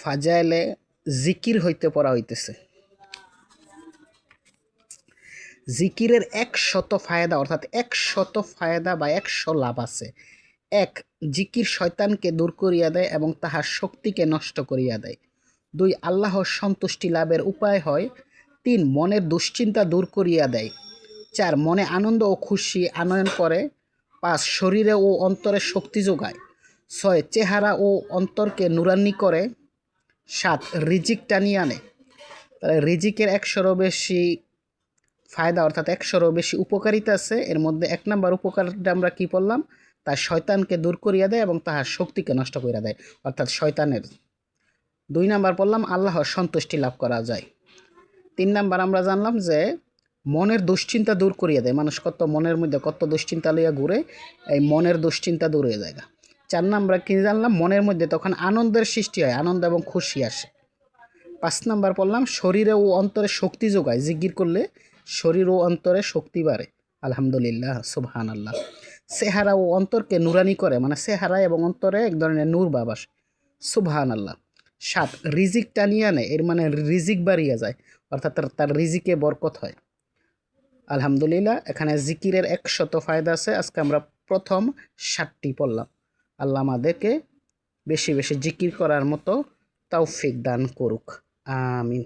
ফাজাইলে জিকির হইতে পড়া হইতেছে। জিকিরের 100 ফায়দা, অর্থাৎ 100 ফায়দা বা 100 লাভ আছে। 1, জিকির শয়তানকে দূর করিয়া দেয় এবং তাহার শক্তিকে নষ্ট করিয়া দেয়। 2, আল্লাহর সন্তুষ্টি লাভের উপায় হয়। 3, মনের দুশ্চিন্তা দূর করিয়া দেয়। 4, মনে আনন্দ ও খুশি আনয়ন করে। 5, শরীরে ও অন্তরে শক্তি যোগায়। 6, চেহারা ও অন্তরকে নুরান্নি করে। 7, রিজিক টানিয়ে আনে। তাহলে রিজিকের 100রও বেশি ফায়দা, অর্থাৎ 100রও বেশি উপকারিতা আছে। এর মধ্যে 1 নাম্বার উপকারটা আমরা কি পড়লাম? তার শয়তানকে দূর করিয়া দেয় এবং তাহার শক্তিকে নষ্ট করিয়া দেয়, অর্থাৎ শয়তানের। 2 নাম্বার পড়লাম আল্লাহর সন্তুষ্টি লাভ করা যায়। 3 নাম্বার আমরা জানলাম যে মনের দুশ্চিন্তা দূর করিয়া দেয়। মানুষ মনের মধ্যে কত দুশ্চিন্তা লইয়া ঘুরে, এই মনের দুশ্চিন্তা দূর হয়ে যায়। 4 নাম্বার কি জানলাম? মনের মধ্যে তখন আনন্দের সৃষ্টি হয়, আনন্দ এবং খুশি আসে। 5 নাম্বার পড়লাম শরীরে ও অন্তরে শক্তি যোগায়। জিকির করলে শরীর ও অন্তরে শক্তি বাড়ে। আলহামদুলিল্লাহ, সুবহানাল্লাহ। চেহারা ও অন্তরকে নুরানি করে, মানে চেহারা এবং অন্তরে এক ধরনের নূর ভাব আসে। সুবহানাল্লাহ। 7, রিজিক টানিয়ে আনে, এর মানে রিজিক বাড়িয়ে যায়, অর্থাৎ তার রিজিকে বরকত হয়। আলহামদুলিল্লাহ, এখানে জিকিরের 100 ফায়দা আছে। আজকে আমরা প্রথম 7টি পড়লাম। আল্লাহ আমাদেরকে বেশি বেশি জিকির করার মতো তৌফিক দান করুক। আমিন।